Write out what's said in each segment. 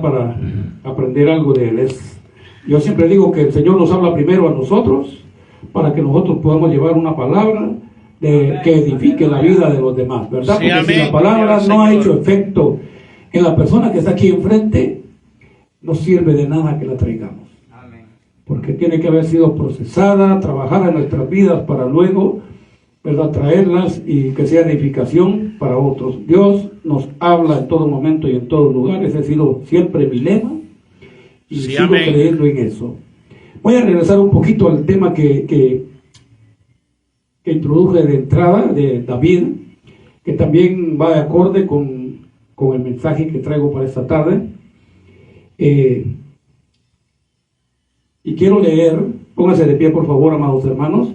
para aprender algo de él. Yo siempre digo que el Señor nos habla primero a nosotros para que nosotros podamos llevar una palabra que edifique la vida de los demás, ¿verdad? Sí, porque si la palabra no ha hecho efecto en la persona que está aquí enfrente, no sirve de nada que la traigamos. Amén. Porque tiene que haber sido procesada, trabajada en nuestras vidas para luego, ¿verdad?, traerlas y que sea edificación para otros. Dios nos habla en todo momento y en todos lugares. Ese ha sido siempre mi lema y sigo creyendo en eso. Voy a regresar un poquito al tema que introduje de entrada de David, que también va de acorde con el mensaje que traigo para esta tarde. Y quiero leer, póngase de pie por favor, amados hermanos.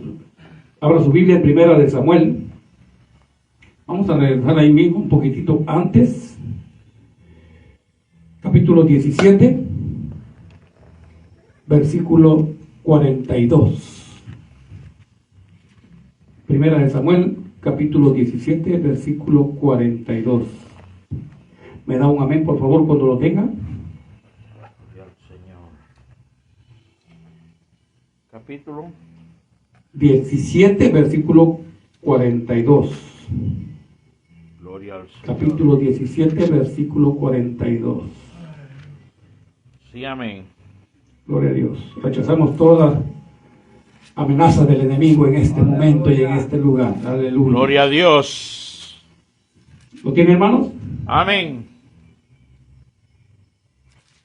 Abra su Biblia en Primera de Samuel. Vamos a regresar ahí mismo un poquitito antes. Capítulo 17, versículo 42. Primera de Samuel, capítulo 17, versículo 42. ¿Me da un amén, por favor, cuando lo tenga? Gloria al Señor. Capítulo 17, versículo 42. Gloria al Señor. Capítulo 17, versículo 42. Sí, amén. Gloria a Dios. Rechazamos toda amenaza del enemigo en este momento y en este lugar. Aleluya. Gloria a Dios. ¿Lo tiene, hermanos? Amén.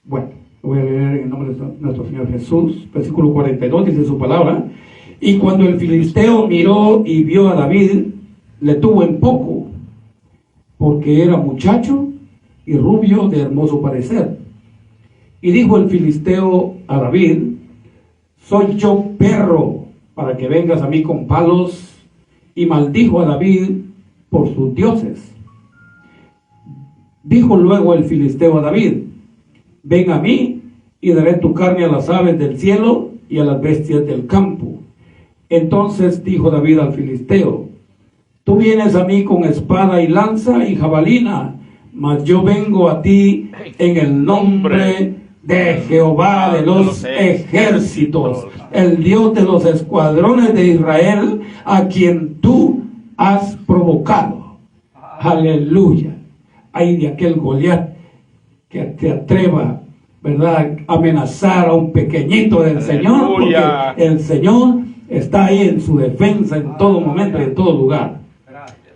Bueno, lo voy a leer en el nombre de nuestro Señor Jesús. Versículo 42 dice su palabra. Y cuando el filisteo miró y vio a David, le tuvo en poco, porque era muchacho y rubio de hermoso parecer. Y dijo el filisteo a David: soy yo perro para que vengas a mí con palos. Y maldijo a David por sus dioses. Dijo luego el filisteo a David: ven a mí y daré tu carne a las aves del cielo y a las bestias del campo. Entonces dijo David al filisteo: tú vienes a mí con espada y lanza y jabalina, mas yo vengo a ti en el nombre de Jehová de los ejércitos, el Dios de los escuadrones de Israel, a quien tú has provocado. Aleluya. Ay de aquel Goliat que te atreva, ¿verdad?, a amenazar a un pequeñito del Señor, porque el Señor está ahí en su defensa en todo momento y en todo lugar.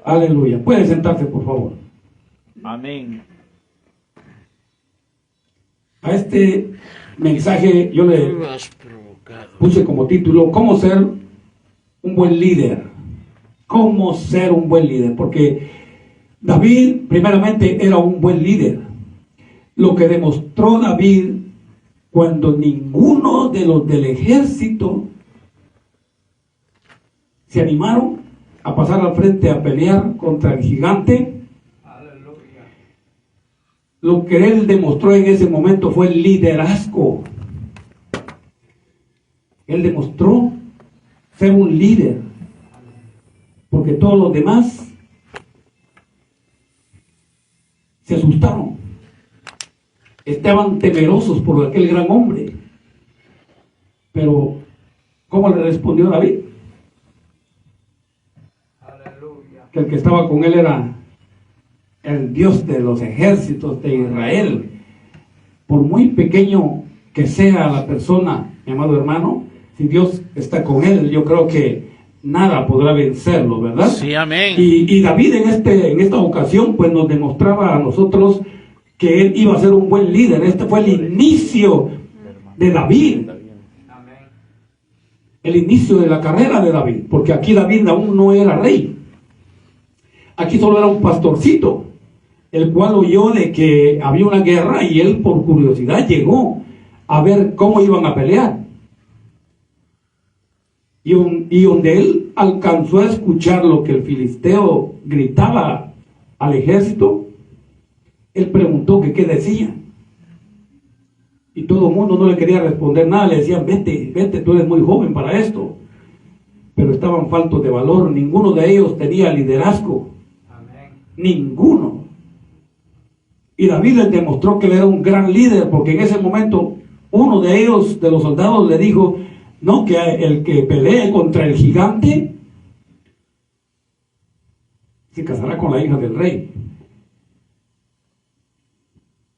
Aleluya. Puede sentarse, por favor. Amén. A este mensaje yo le puse como título: ¿cómo ser un buen líder? ¿Cómo ser un buen líder? Porque David primeramente era un buen líder. Lo que demostró David cuando ninguno de los del ejército se animaron a pasar al frente a pelear contra el gigante. Lo que él demostró en ese momento fue el liderazgo. Él demostró ser un líder, porque todos los demás se asustaron, estaban temerosos por aquel gran hombre. Pero ¿cómo le respondió David? Que el que estaba con él era el Dios de los ejércitos de Israel. Por muy pequeño que sea la persona, mi amado hermano, si Dios está con él, yo creo que nada podrá vencerlo, ¿verdad? Sí, amén. Y David en esta ocasión pues nos demostraba a nosotros que él iba a ser un buen líder. Este fue el inicio de David, el inicio de la carrera de David, porque aquí David aún no era rey. Aquí solo era un pastorcito, el cual oyó de que había una guerra y él por curiosidad llegó a ver cómo iban a pelear. Y donde él alcanzó a escuchar lo que el filisteo gritaba al ejército, él preguntó que qué decían. Y todo el mundo no le quería responder nada, le decían: vete, tú eres muy joven para esto. Pero estaban faltos de valor, ninguno de ellos tenía liderazgo. Ninguno. Y David les demostró que él era un gran líder, porque en ese momento uno de ellos, de los soldados, le dijo, no, que el que pelee contra el gigante se casará con la hija del rey.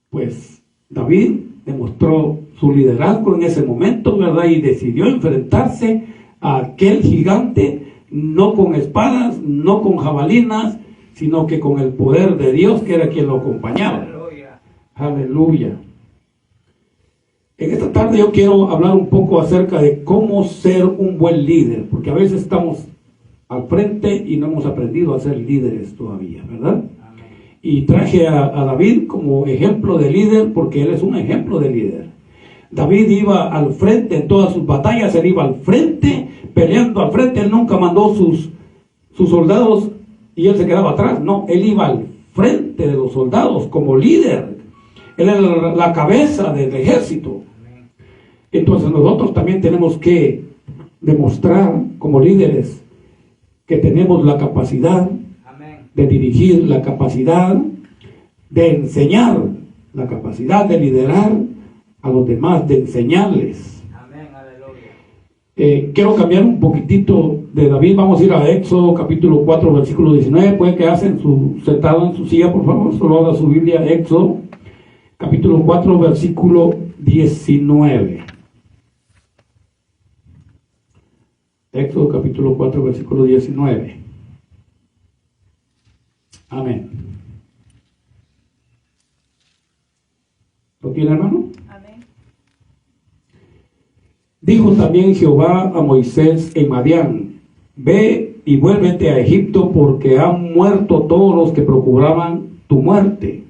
Pues David demostró su liderazgo en ese momento, ¿verdad? Y decidió enfrentarse a aquel gigante, no con espadas, no con jabalinas, sino que con el poder de Dios, que era quien lo acompañaba. Aleluya. Aleluya. En esta tarde yo quiero hablar un poco acerca de cómo ser un buen líder, porque a veces estamos al frente y no hemos aprendido a ser líderes todavía, ¿verdad? Amén. Y traje a David como ejemplo de líder, porque él es un ejemplo de líder. David iba al frente en todas sus batallas, él iba al frente, peleando al frente, él nunca mandó sus soldados y él se quedaba atrás, no, él iba al frente de los soldados como líder, él era la cabeza del ejército. Entonces nosotros también tenemos que demostrar como líderes que tenemos la capacidad de dirigir, la capacidad de enseñar, la capacidad de liderar a los demás, de enseñarles. Amén, aleluya. Quiero cambiar un poquitito de David. Vamos a ir a Éxodo capítulo 4 versículo 19. Puede quedarse sentado en su silla, por favor. Solo abra su Biblia. Éxodo capítulo 4 versículo 19. Éxodo capítulo 4 versículo 19. Amén. ¿Lo tiene, hermano? Amén. Dijo también Jehová a Moisés en Madián: ve y vuélvete a Egipto, porque han muerto todos los que procuraban tu muerte.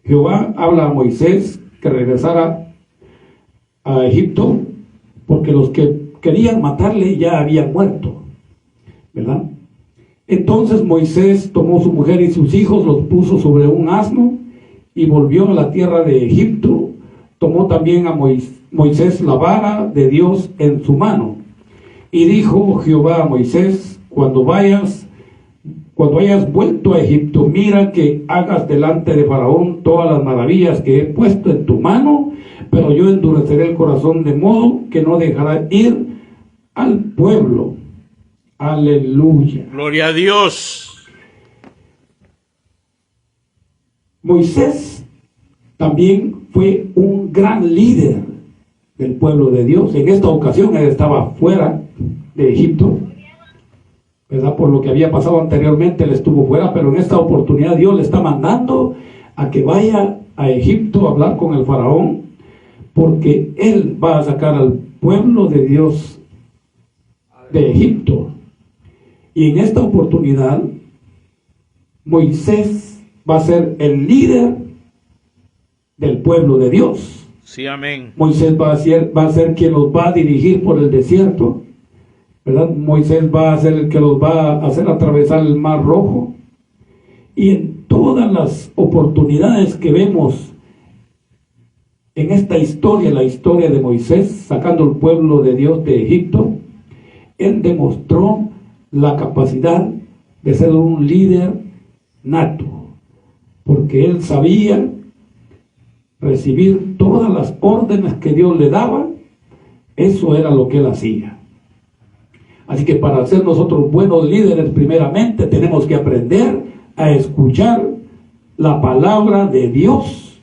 Jehová habla a Moisés que regresara a Egipto, porque los que querían matarle ya habían muerto, ¿verdad? Entonces Moisés tomó su mujer y sus hijos, los puso sobre un asno y volvió a la tierra de Egipto. Tomó también a Moisés la vara de Dios en su mano. Y dijo Jehová a Moisés: cuando hayas vuelto a Egipto, mira que hagas delante de Faraón todas las maravillas que he puesto en tu mano, pero yo endureceré el corazón de modo que no dejará ir al pueblo. Aleluya. Gloria a Dios. Moisés también fue un gran líder del pueblo de Dios. En esta ocasión él estaba fuera de Egipto, ¿verdad? Por lo que había pasado anteriormente, él estuvo fuera, pero en esta oportunidad Dios le está mandando a que vaya a Egipto a hablar con el faraón, porque él va a sacar al pueblo de Dios de Egipto. Y en esta oportunidad Moisés va a ser el líder del pueblo de Dios. Sí, amén. Moisés va a ser quien los va a dirigir por el desierto, ¿verdad? Moisés va a ser el que los va a hacer atravesar el Mar Rojo. Y en todas las oportunidades que vemos en esta historia, la historia de Moisés sacando el pueblo de Dios de Egipto, él demostró la capacidad de ser un líder nato, porque él sabía recibir todas las órdenes que Dios le daba. Eso era lo que él hacía. Así que para ser nosotros buenos líderes, primeramente tenemos que aprender a escuchar la palabra de Dios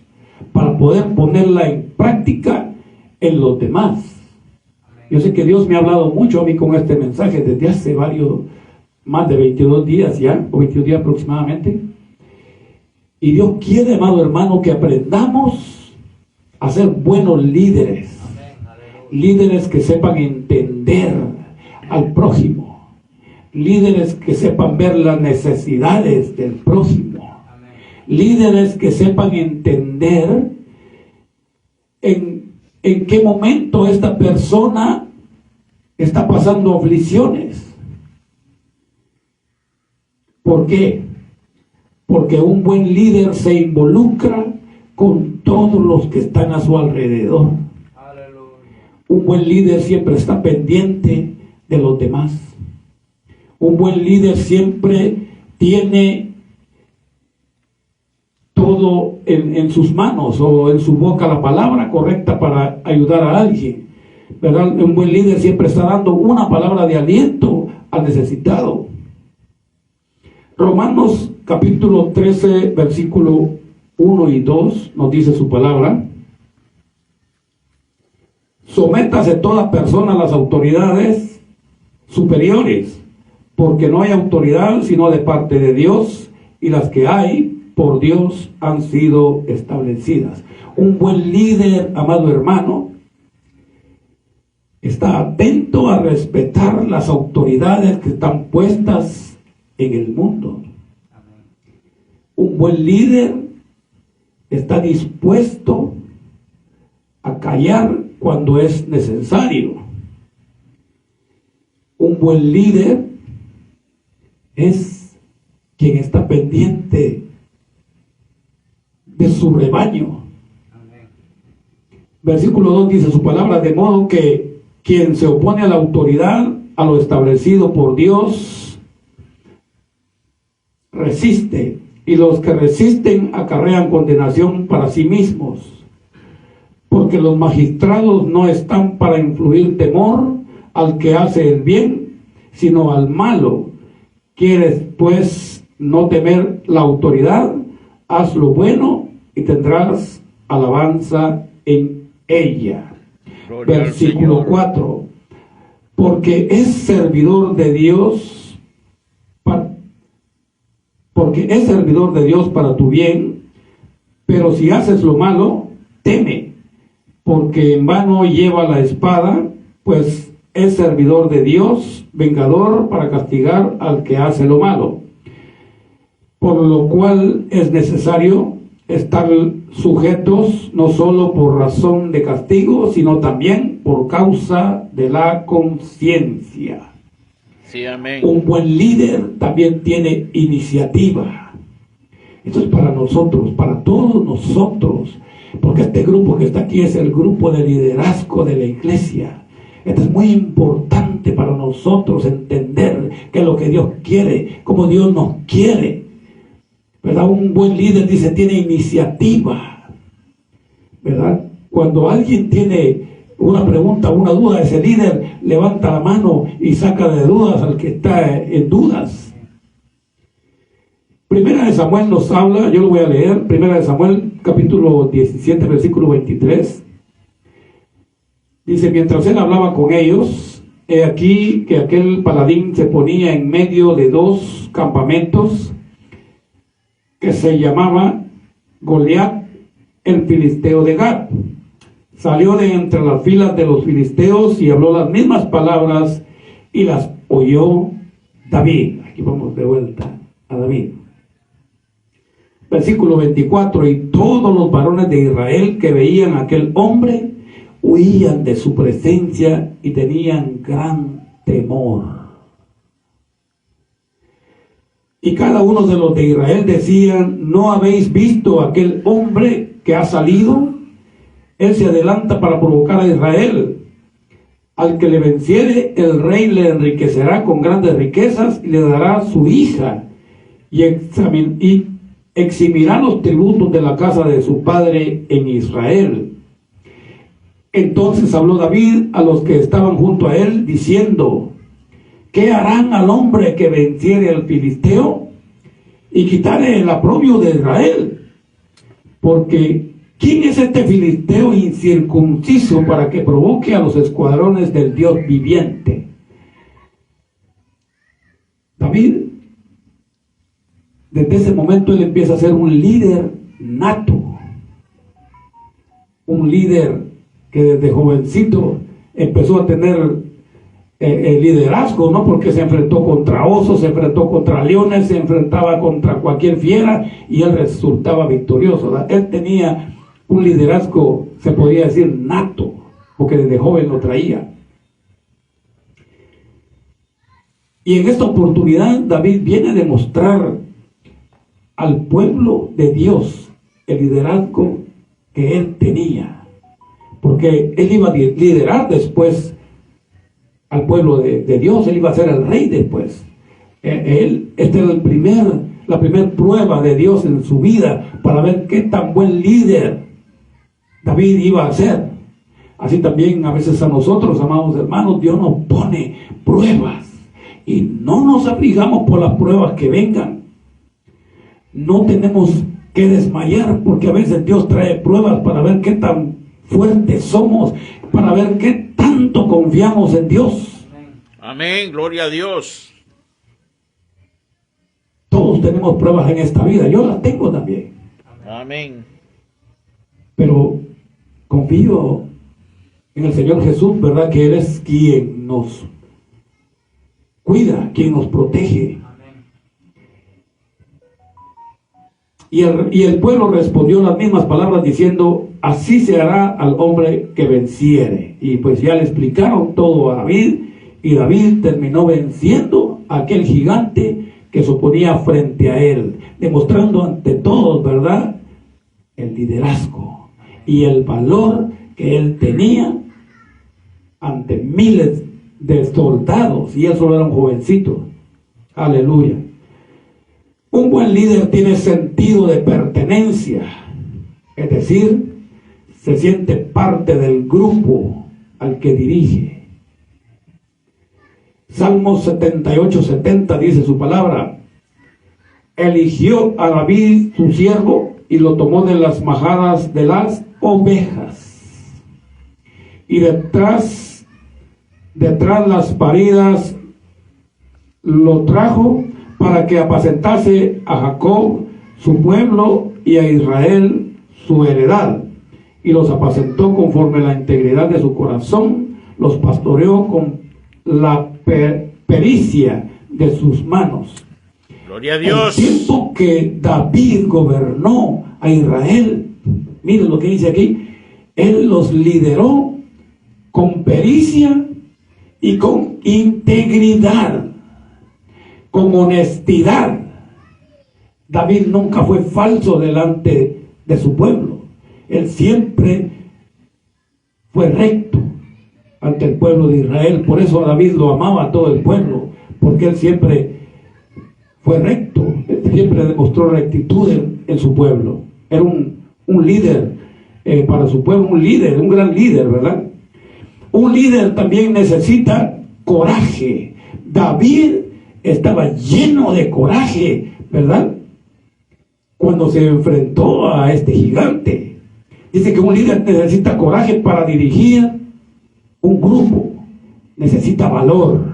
para poder ponerla en práctica en los demás. Yo sé que Dios me ha hablado mucho a mí con este mensaje desde hace más de 22 días ya, o 22 días aproximadamente. Y Dios quiere, amado hermano, que aprendamos a ser buenos líderes. Líderes que sepan entender al prójimo. Líderes que sepan ver las necesidades del prójimo. Líderes que sepan entender en qué momento esta persona está pasando aflicciones. ¿Por qué? Porque un buen líder se involucra con todos los que están a su alrededor. Aleluya. Un buen líder siempre está pendiente de los demás. Un buen líder siempre tiene todo puso en sus manos o en su boca la palabra correcta para ayudar a alguien, ¿verdad? Un buen líder siempre está dando una palabra de aliento al necesitado. Romanos capítulo 13, versículo 1 y 2 nos dice su palabra: sométase toda persona a las autoridades superiores, porque no hay autoridad sino de parte de Dios, y las que hay por Dios han sido establecidas. Un buen líder, amado hermano, está atento a respetar las autoridades que están puestas en el mundo. Un buen líder está dispuesto a callar cuando es necesario. Un buen líder es quien está pendiente de su rebaño. Versículo 2 dice su palabra: de modo que quien se opone a la autoridad, a lo establecido por Dios, resiste, y los que resisten acarrean condenación para sí mismos, porque los magistrados no están para influir temor al que hace el bien, sino al malo. ¿Quieres pues no temer la autoridad? Haz lo bueno y tendrás alabanza en ella. Gloria al Versículo Señor. 4: porque es servidor de Dios para tu bien, pero si haces lo malo, teme, porque en vano lleva la espada, pues es servidor de Dios, vengador para castigar al que hace lo malo. Por lo cual es necesario estar sujetos no solo por razón de castigo, sino también por causa de la conciencia. Sí, amén. Un buen líder también tiene iniciativa. Esto es para nosotros, para todos nosotros, porque este grupo que está aquí es el grupo de liderazgo de la iglesia. Esto es muy importante para nosotros entender qué es lo que Dios quiere, cómo Dios nos quiere, ¿verdad? Un buen líder, dice, tiene iniciativa, ¿verdad? Cuando alguien tiene una pregunta, una duda, ese líder levanta la mano y saca de dudas al que está en dudas. Primera de Samuel nos habla, yo lo voy a leer, Primera de Samuel capítulo 17, versículo 23. Dice: mientras él hablaba con ellos, he aquí que aquel paladín se ponía en medio de dos campamentos, que se llamaba Goliat, el filisteo de Gat. Salió de entre las filas de los filisteos y habló las mismas palabras, y las oyó David. Aquí vamos de vuelta a David. Versículo 24: y todos los varones de Israel que veían a aquel hombre huían de su presencia y tenían gran temor. Y cada uno de los de Israel decían: ¿no habéis visto aquel hombre que ha salido? Él se adelanta para provocar a Israel. Al que le venciere, el rey le enriquecerá con grandes riquezas y le dará su hija, y eximirá los tributos de la casa de su padre en Israel. Entonces habló David a los que estaban junto a él, diciendo: ¿qué harán al hombre que venciere al filisteo y quitare el aprobio de Israel? Porque ¿quién es este filisteo incircunciso para que provoque a los escuadrones del Dios viviente? David, desde ese momento él empieza a ser un líder nato, un líder que desde jovencito empezó a tener liderazgo, ¿no? Porque se enfrentó contra osos, se enfrentó contra leones, se enfrentaba contra cualquier fiera y él resultaba victorioso, ¿verdad? Él tenía un liderazgo, se podría decir, nato, porque desde joven lo traía. Y en esta oportunidad David viene a demostrar al pueblo de Dios el liderazgo que él tenía, porque él iba a liderar después al pueblo de Dios, él iba a ser el rey después. Este era la primera prueba de Dios en su vida para ver qué tan buen líder David iba a ser. Así también a veces a nosotros, amados hermanos, Dios nos pone pruebas y no nos afligamos por las pruebas que vengan. No tenemos que desmayar, porque a veces Dios trae pruebas para ver qué tan fuertes somos, para ver qué tanto confiamos en Dios. Amén, gloria a Dios. Todos tenemos pruebas en esta vida, yo las tengo también. Amén. Pero confío en el Señor Jesús, ¿verdad? Que Él es quien nos cuida, quien nos protege. Y el pueblo respondió las mismas palabras diciendo: así se hará al hombre que venciere. Y pues ya le explicaron todo a David, y David terminó venciendo a aquel gigante que se oponía frente a él, demostrando ante todos, ¿verdad?, el liderazgo y el valor que él tenía ante miles de soldados, y él solo era un jovencito. Aleluya. Un buen líder tiene sentido de pertenencia, es decir, se siente parte del grupo al que dirige. Salmos 78:70 dice su palabra: eligió a David su siervo y lo tomó de las majadas de las ovejas, y detrás las paridas lo trajo para que apacentase a Jacob su pueblo y a Israel su heredad, y los apacentó conforme a la integridad de su corazón, los pastoreó con la pericia de sus manos. Gloria a Dios. El tiempo que David gobernó a Israel, miren lo que dice aquí, él los lideró con pericia y con integridad, con honestidad. David nunca fue falso delante de su pueblo. Él siempre fue recto ante el pueblo de Israel. Por eso a David lo amaba a todo el pueblo, porque él siempre fue recto, él siempre demostró rectitud en su pueblo. Era un líder para su pueblo, un gran líder, ¿verdad? Un líder también necesita coraje. David estaba lleno de coraje, ¿verdad?, cuando se enfrentó a este gigante. Dice que un líder necesita coraje para dirigir un grupo, necesita valor.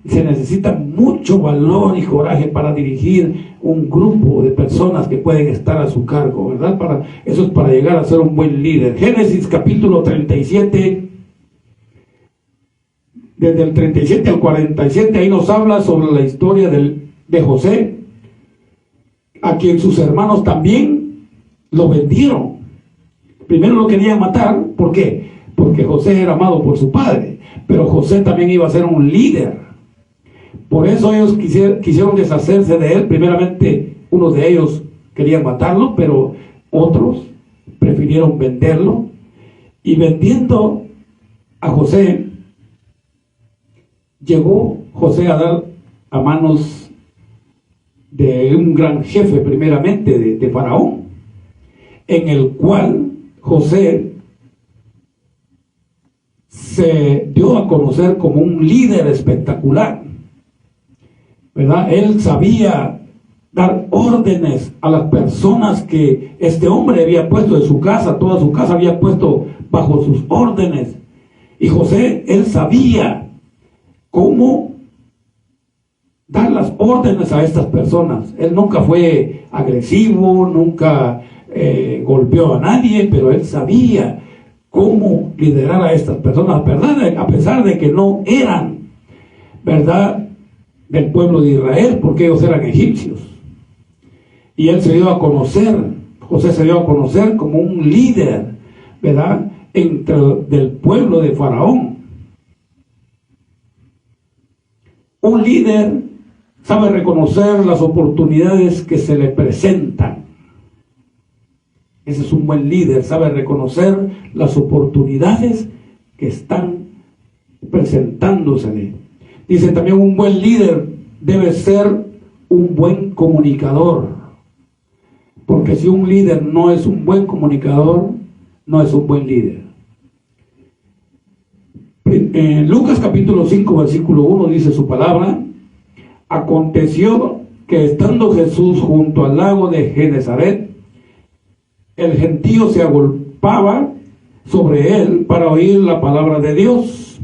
Se necesita mucho valor y coraje para dirigir un grupo de personas que pueden estar a su cargo, ¿verdad? Eso es para llegar a ser un buen líder. Génesis capítulo 37, desde el 37 al 47, ahí nos habla sobre la historia de José, a quien sus hermanos también lo vendieron. Primero lo querían matar, ¿por qué? Porque José era amado por su padre, pero José también iba a ser un líder. Por eso ellos quisieron deshacerse de él. Primeramente, unos de ellos querían matarlo, pero otros prefirieron venderlo. Y vendiendo a José, llegó José a dar a manos de un gran jefe, primeramente de Faraón, en el cual José se dio a conocer como un líder espectacular, ¿verdad? Él sabía dar órdenes a las personas que este hombre había puesto en su casa, toda su casa había puesto bajo sus órdenes. Y José, él sabía cómo dar las órdenes a estas personas. Él nunca fue agresivo, nunca golpeó a nadie, pero él sabía cómo liderar a estas personas, ¿verdad? A pesar de que no eran, ¿verdad?, del pueblo de Israel, porque ellos eran egipcios. Y él se dio a conocer, José se dio a conocer como un líder, ¿verdad?, del pueblo de Faraón. Un líder sabe reconocer las oportunidades que se le presentan. Ese es un buen líder, sabe reconocer las oportunidades que están presentándosele. Dice también, un buen líder debe ser un buen comunicador. Porque si un líder no es un buen comunicador, no es un buen líder. En Lucas capítulo 5, versículo 1 dice su palabra: aconteció que estando Jesús junto al lago de Genesaret, el gentío se agolpaba sobre él para oír la palabra de Dios.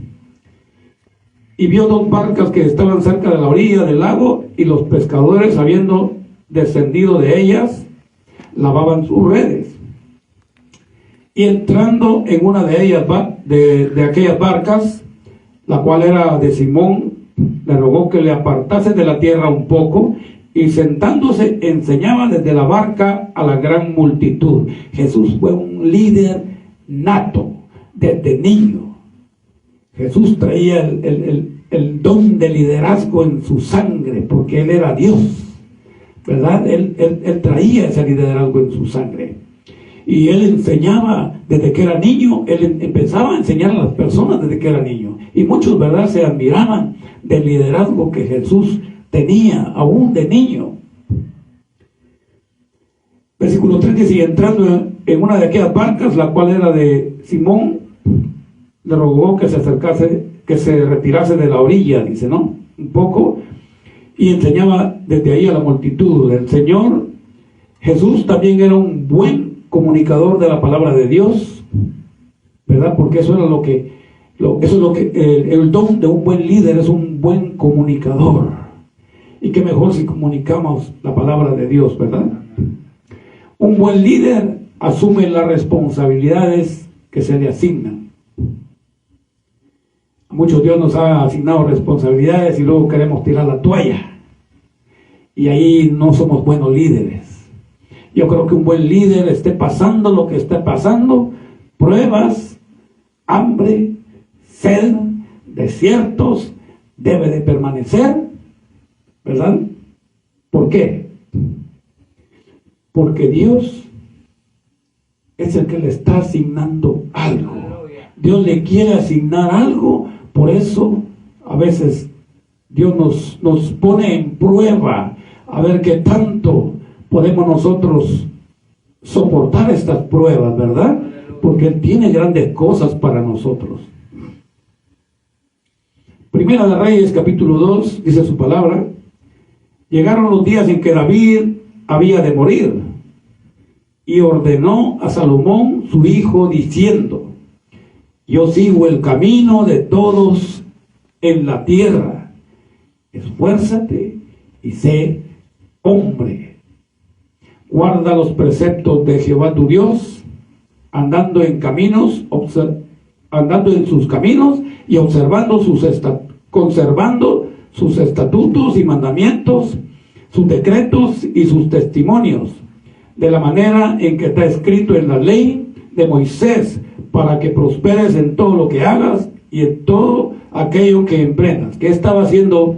Y vio dos barcas que estaban cerca de la orilla del lago, y los pescadores, habiendo descendido de ellas, lavaban sus redes. Y entrando en una de ellas, de aquellas barcas, la cual era de Simón, le rogó que le apartase de la tierra un poco, y sentándose enseñaba desde la barca a la gran multitud. Jesús fue un líder nato desde niño. Jesús traía el don de liderazgo en su sangre, porque Él era Dios, ¿verdad? Él traía ese liderazgo en su sangre. Y Él enseñaba desde que era niño. Él empezaba a enseñar a las personas desde que era niño. Y muchos, ¿verdad?, se admiraban del liderazgo que Jesús tenía, aún de niño. Versículo 3 dice: y entrando en una de aquellas barcas, la cual era de Simón, le rogó que se acercase, que se retirase de la orilla, dice, ¿no? Un poco, y enseñaba desde ahí a la multitud. El Señor Jesús también era un buen comunicador de la palabra de Dios, ¿verdad? Porque eso era el don de un buen líder, es un buen comunicador. Y qué mejor si comunicamos la palabra de Dios, ¿verdad? Un buen líder asume las responsabilidades que se le asignan. A muchos Dios nos ha asignado responsabilidades y luego queremos tirar la toalla. Y ahí no somos buenos líderes. Yo creo que un buen líder, esté pasando lo que esté pasando, pruebas, hambre, sed, desiertos, debe de permanecer, ¿verdad? ¿Por qué? Porque Dios es el que le está asignando algo. Dios le quiere asignar algo. Por eso a veces Dios nos pone en prueba a ver qué tanto podemos nosotros soportar estas pruebas, ¿verdad? Porque Él tiene grandes cosas para nosotros. Primera de Reyes capítulo 2 dice su palabra: llegaron los días en que David había de morir, y ordenó a Salomón su hijo diciendo: yo sigo el camino de todos en la tierra, esfuérzate y sé hombre, guarda los preceptos de Jehová tu Dios, andando en sus caminos y conservando sus estatutos y mandamientos, sus decretos y sus testimonios, de la manera en que está escrito en la ley de Moisés, para que prosperes en todo lo que hagas y en todo aquello que emprendas. ¿Qué estaba haciendo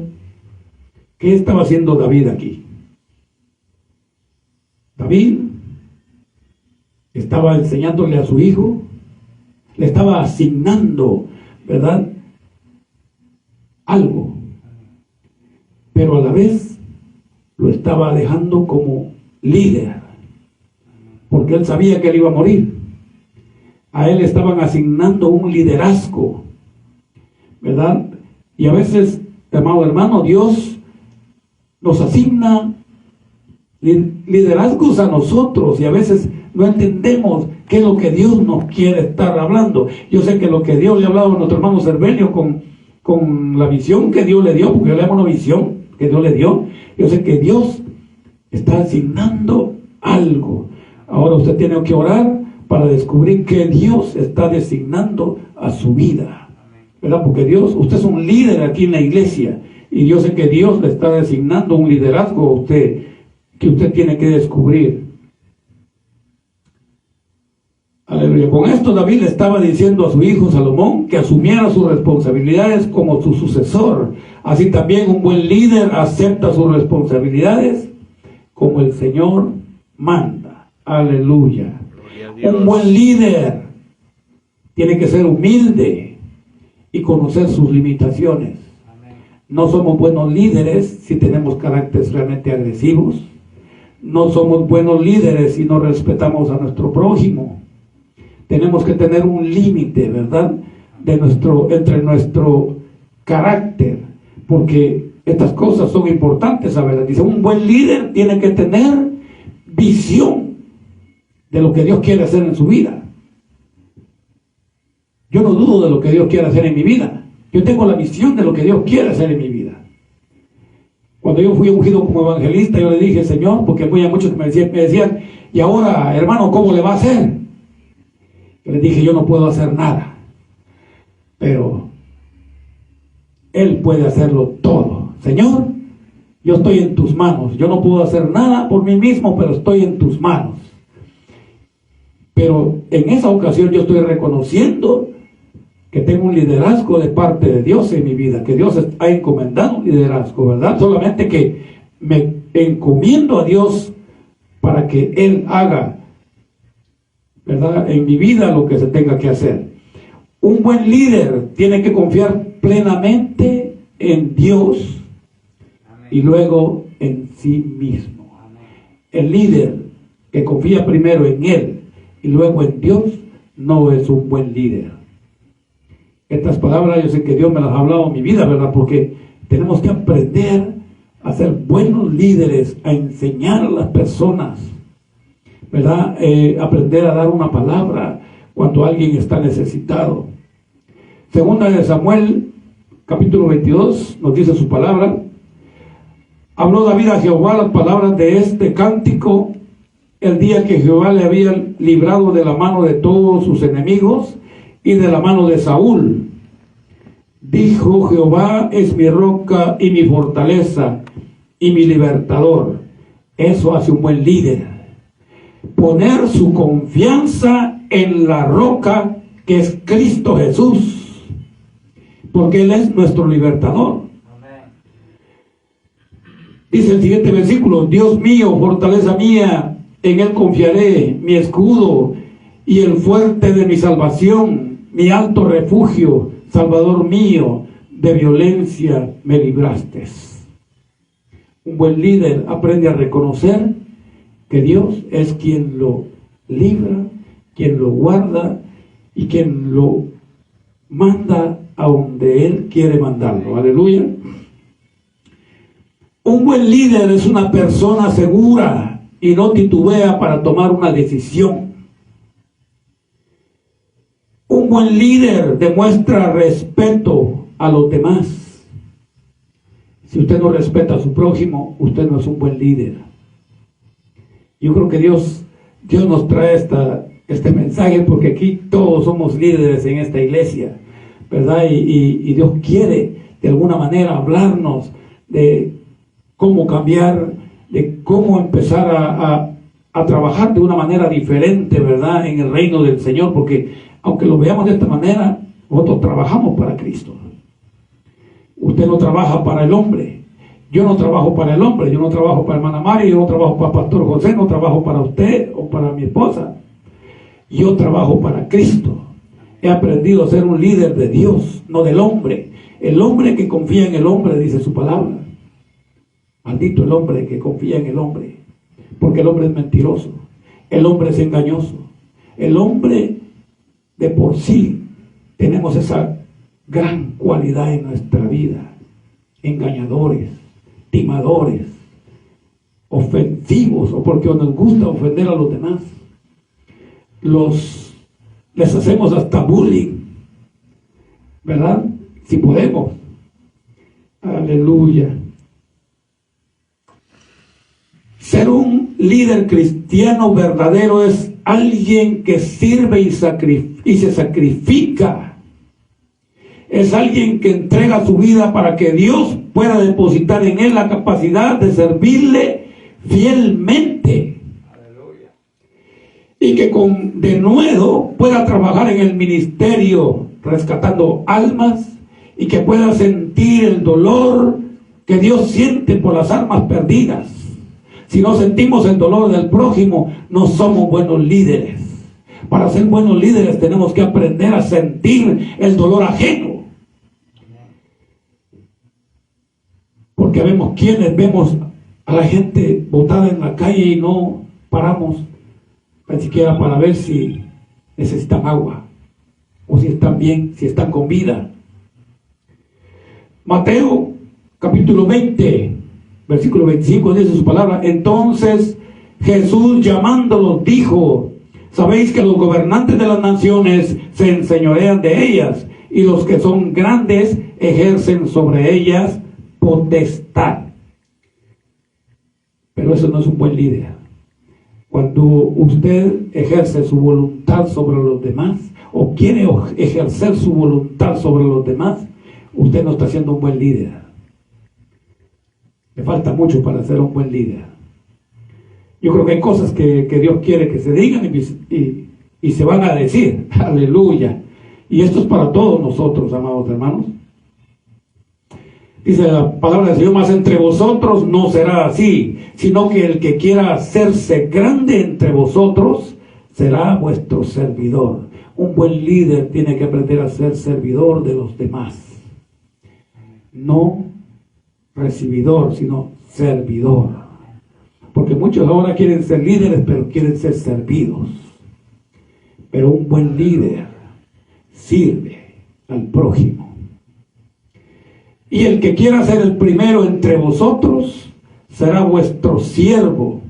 David aquí? David estaba enseñándole a su hijo, le estaba asignando, ¿verdad?, algo, pero a la vez lo estaba dejando como líder, porque él sabía que él iba a morir. A él estaban asignando un liderazgo, ¿verdad? Y a veces, amado hermano, Dios nos asigna liderazgos a nosotros, y a veces no entendemos qué es lo que Dios nos quiere estar hablando. Yo sé que lo que Dios le ha hablado a nuestro hermano Servelio con la visión que Dios le dio, porque yo le llamo una visión que Dios le dio, yo sé que Dios está asignando algo. Ahora usted tiene que orar para descubrir qué Dios está designando a su vida, ¿verdad? Porque Dios, usted es un líder aquí en la iglesia, y yo sé que Dios le está designando un liderazgo a usted, que usted tiene que descubrir. Aleluya. Con esto David le estaba diciendo a su hijo Salomón que asumiera sus responsabilidades como su sucesor. Así también un buen líder acepta sus responsabilidades como el Señor manda. Aleluya. Un buen líder tiene que ser humilde y conocer sus limitaciones. No somos buenos líderes si tenemos caracteres realmente agresivos. No somos buenos líderes si no respetamos a nuestro prójimo. Tenemos que tener un límite, ¿verdad?, entre nuestro carácter, porque estas cosas son importantes, ¿sabes? Dice, un buen líder tiene que tener visión de lo que Dios quiere hacer en su vida. Yo no dudo de lo que Dios quiere hacer en mi vida. Yo tengo la visión de lo que Dios quiere hacer en mi vida. Cuando yo fui ungido como evangelista, yo le dije, Señor, porque había muchos que me decían, y ahora, hermano, ¿cómo le va a hacer? Yo le dije, yo no puedo hacer nada, pero Él puede hacerlo todo. Señor, yo estoy en tus manos. Yo no puedo hacer nada por mí mismo, pero estoy en tus manos. Pero en esa ocasión yo estoy reconociendo que tengo un liderazgo de parte de Dios en mi vida, que Dios ha encomendado un liderazgo, ¿verdad? Solamente que me encomiendo a Dios para que Él haga, ¿verdad?, en mi vida lo que se tenga que hacer. Un buen líder tiene que confiar plenamente en Dios y luego en sí mismo. El líder que confía primero en Él y luego en Dios no es un buen líder. Estas palabras yo sé que Dios me las ha hablado en mi vida, ¿verdad? Porque tenemos que aprender a ser buenos líderes, a enseñar a las personas, ¿verdad? Aprender a dar una palabra cuando alguien está necesitado. Segunda de Samuel, capítulo 22, nos dice su palabra. Habló David a Jehová las palabras de este cántico el día que Jehová le había librado de la mano de todos sus enemigos y de la mano de Saúl. Dijo, Jehová es mi roca y mi fortaleza y mi libertador. Eso hace un buen líder. Poner su confianza en la roca que es Cristo Jesús, porque Él es nuestro libertador. Dice el siguiente versículo, Dios mío, fortaleza mía, en Él confiaré, mi escudo y el fuerte de mi salvación, mi alto refugio, Salvador mío, de violencia me libraste. Un buen líder aprende a reconocer que Dios es quien lo libra, quien lo guarda y quien lo manda a donde Él quiere mandarlo. Aleluya. Un buen líder es una persona segura y no titubea para tomar una decisión. Un buen líder demuestra respeto a los demás. Si usted no respeta a su prójimo, usted no es un buen líder. Yo creo que Dios nos trae este mensaje porque aquí todos somos líderes en esta iglesia, ¿verdad? Y Dios quiere de alguna manera hablarnos de cómo cambiar, de cómo empezar a trabajar de una manera diferente, ¿verdad?, en el reino del Señor, porque aunque lo veamos de esta manera, nosotros trabajamos para Cristo. Usted no trabaja para el hombre. Yo no trabajo para el hombre. Yo no trabajo para hermana Mari. Yo no trabajo para Pastor José. No trabajo para usted o para mi esposa. Yo trabajo para Cristo. He aprendido a ser un líder de Dios, no del hombre. El hombre que confía en el hombre, dice su palabra. Maldito el hombre que confía en el hombre, porque el hombre es mentiroso. El hombre es engañoso. El hombre de por sí tenemos esa gran cualidad en nuestra vida. Engañadores, timadores, ofensivos, o porque nos gusta ofender a los demás. Les hacemos hasta bullying, ¿verdad? Si podemos. Aleluya. Ser un líder cristiano verdadero es alguien que sirve y se sacrifica. Es alguien que entrega su vida para que Dios pueda depositar en él la capacidad de servirle fielmente. Aleluya. Y que con denuedo pueda trabajar en el ministerio rescatando almas y que pueda sentir el dolor que Dios siente por las almas perdidas. Si no sentimos el dolor del prójimo, no somos buenos líderes. Para ser buenos líderes tenemos que aprender a sentir el dolor ajeno. porque vemos a la gente botada en la calle y no paramos ni siquiera para ver si necesitan agua o si están bien, si están con vida. Mateo capítulo 20 versículo 25 dice su palabra: entonces Jesús, llamándolos, dijo: sabéis que los gobernantes de las naciones se enseñorean de ellas, y los que son grandes ejercen sobre ellas potestad. Pero eso no es un buen líder. Cuando usted ejerce su voluntad sobre los demás, o quiere ejercer su voluntad sobre los demás, usted no está siendo un buen líder. Le falta mucho para ser un buen líder. Yo creo que hay cosas que Dios quiere que se digan y se van a decir. Aleluya. Y esto es para todos nosotros, amados hermanos. Dice la palabra del Señor: mas entre vosotros no será así, sino que el que quiera hacerse grande entre vosotros será vuestro servidor. Un buen líder tiene que aprender a ser servidor de los demás. No recibidor, sino servidor. Porque muchos ahora quieren ser líderes, pero quieren ser servidos. Pero un buen líder sirve al prójimo. Y el que quiera ser el primero entre vosotros será vuestro siervo.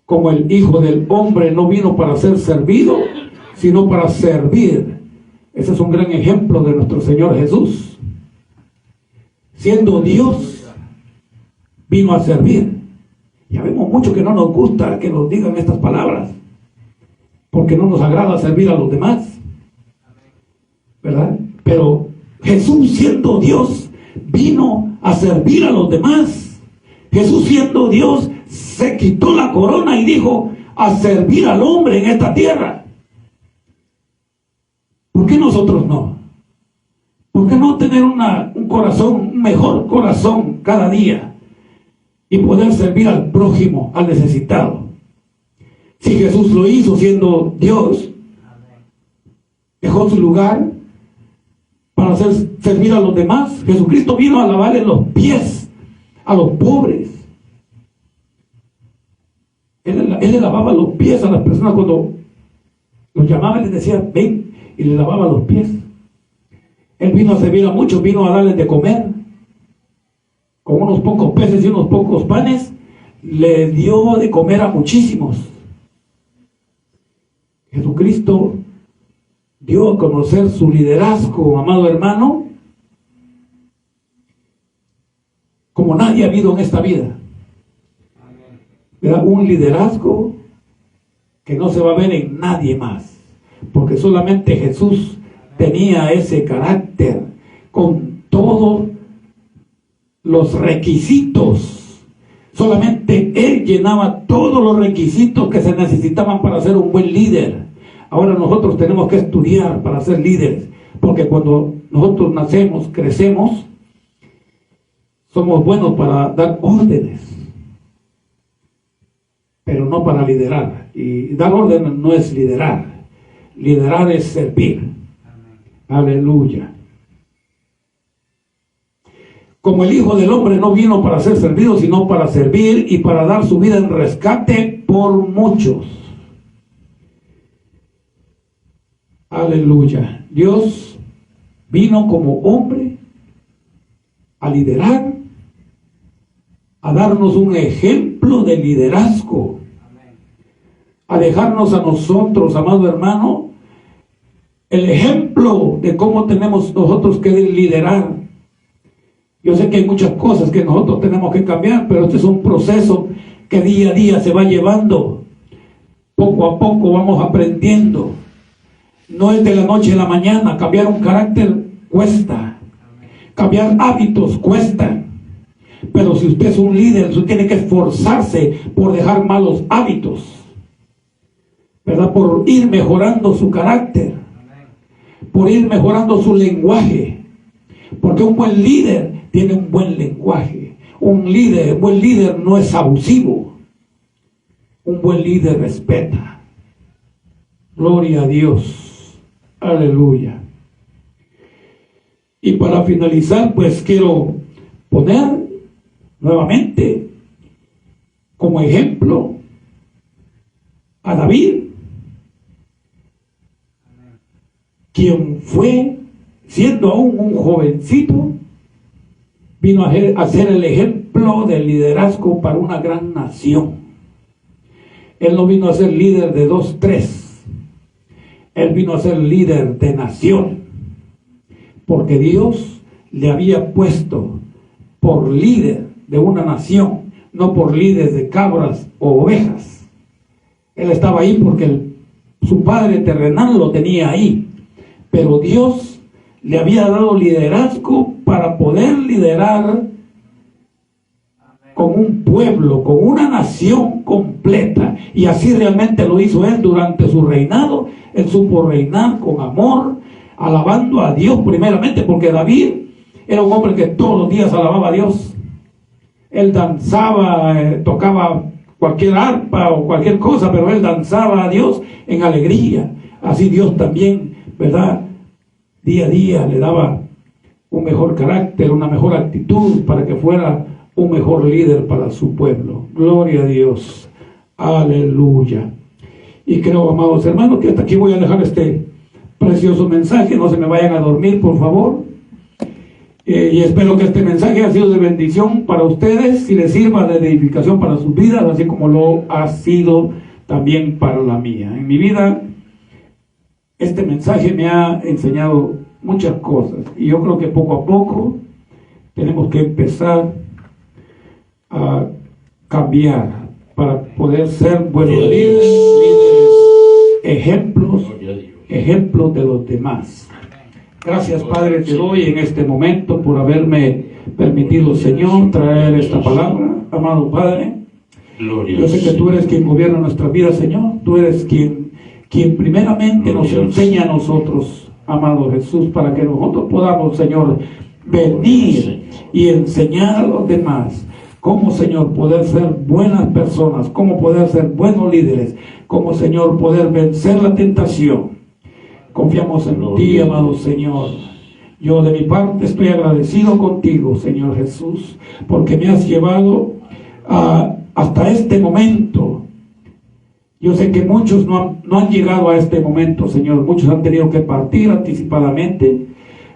Como el Hijo del Hombre no vino para ser servido, sino para servir. Ese es un gran ejemplo de nuestro Señor Jesús. Siendo Dios, vino a servir. Ya vemos mucho que no nos gusta que nos digan estas palabras, porque no nos agrada servir a los demás, ¿verdad? Pero Jesús, siendo Dios, vino a servir a los demás. Jesús, siendo Dios, se quitó la corona y dijo: a servir al hombre en esta tierra. ¿Por qué nosotros no? ¿Por qué no tener un corazón, un mejor corazón cada día y poder servir al prójimo, al necesitado? Si Jesús lo hizo siendo Dios, dejó su lugar para servir a los demás. Jesucristo vino a lavarle los pies a los pobres. Él le lavaba los pies a las personas cuando los llamaba y les decía: ven, y le lavaba los pies. Él vino a servir a muchos, vino a darles de comer. Con unos pocos peces y unos pocos panes, le dio de comer a muchísimos. Jesucristo dio a conocer su liderazgo, amado hermano, como nadie ha habido en esta vida. Era un liderazgo que no se va a ver en nadie más, porque solamente Jesús tenía ese carácter, con todos los requisitos. Solamente Él llenaba todos los requisitos que se necesitaban para ser un buen líder. Ahora nosotros tenemos que estudiar para ser líderes, porque cuando nosotros nacemos, crecemos, somos buenos para dar órdenes, pero no para liderar. Y dar órdenes no es liderar. Liderar es servir. Aleluya. Como el Hijo del Hombre no vino para ser servido, sino para servir y para dar su vida en rescate por muchos. Aleluya. Dios vino como hombre a liderar, a darnos un ejemplo de liderazgo, a dejarnos a nosotros, amado hermano, el ejemplo de cómo tenemos nosotros que liderar. Yo sé que hay muchas cosas que nosotros tenemos que cambiar, pero este es un proceso que día a día se va llevando. Poco a poco vamos aprendiendo. No es de la noche a la mañana. Cambiar un carácter cuesta. Cambiar hábitos cuesta. Pero si usted es un líder, usted tiene que esforzarse por dejar malos hábitos, ¿verdad? Por ir mejorando su carácter, por ir mejorando su lenguaje. Porque un buen líder tiene un buen lenguaje. Un buen líder no es abusivo. Un buen líder respeta. Gloria a Dios. Aleluya. Y para finalizar, pues quiero poner nuevamente como ejemplo a David, quien fue, siendo aún un jovencito, vino a ser el ejemplo del liderazgo para una gran nación. Él no vino a ser líder de 2, 3. Él vino a ser líder de nación, porque Dios le había puesto por líder de una nación, no por líder de cabras o ovejas. Él estaba ahí porque su padre terrenal lo tenía ahí, pero Dios le había dado liderazgo para poder liderar con un pueblo, con una nación completa, y así realmente lo hizo él durante su reinado. Él supo reinar con amor, alabando a Dios primeramente, porque David era un hombre que todos los días alababa a Dios. Él danzaba, tocaba cualquier arpa o cualquier cosa, pero él danzaba a Dios en alegría. Así Dios también, ¿verdad?, día a día le daba un mejor carácter, una mejor actitud para que fuera un mejor líder para su pueblo. Gloria a Dios. Aleluya. Y creo, amados hermanos, que hasta aquí voy a dejar este precioso mensaje. No se me vayan a dormir, por favor. Y espero que este mensaje haya sido de bendición para ustedes y les sirva de edificación para sus vidas, así como lo ha sido también para la mía. En mi vida, este mensaje me ha enseñado muchas cosas, y yo creo que poco a poco tenemos que empezar a cambiar para poder ser buenos líderes, ejemplos de los demás. Gracias, Padre, te doy en este momento por haberme permitido, Señor, traer esta palabra. Amado Padre, yo sé que tú eres quien gobierna nuestra vida, Señor. Tú eres quien primeramente nos enseña a nosotros, amado Jesús, para que nosotros podamos, Señor, venir y enseñar a los demás cómo, Señor, poder ser buenas personas, cómo poder ser buenos líderes, cómo, Señor, poder vencer la tentación. Confiamos en ti, amado Señor. Yo de mi parte estoy agradecido contigo, Señor Jesús, porque me has llevado hasta este momento. Yo sé que muchos no han llegado a este momento, Señor. Muchos han tenido que partir anticipadamente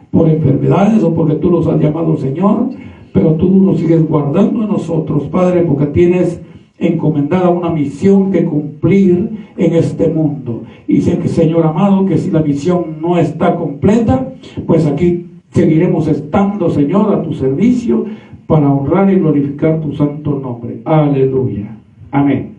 por enfermedades o porque tú los has llamado, Señor, pero tú nos sigues guardando en nosotros, Padre, porque tienes encomendada una misión que cumplir en este mundo. Y sé que, Señor amado, que si la misión no está completa, pues aquí seguiremos estando, Señor, a tu servicio para honrar y glorificar tu santo nombre. Aleluya. Amén.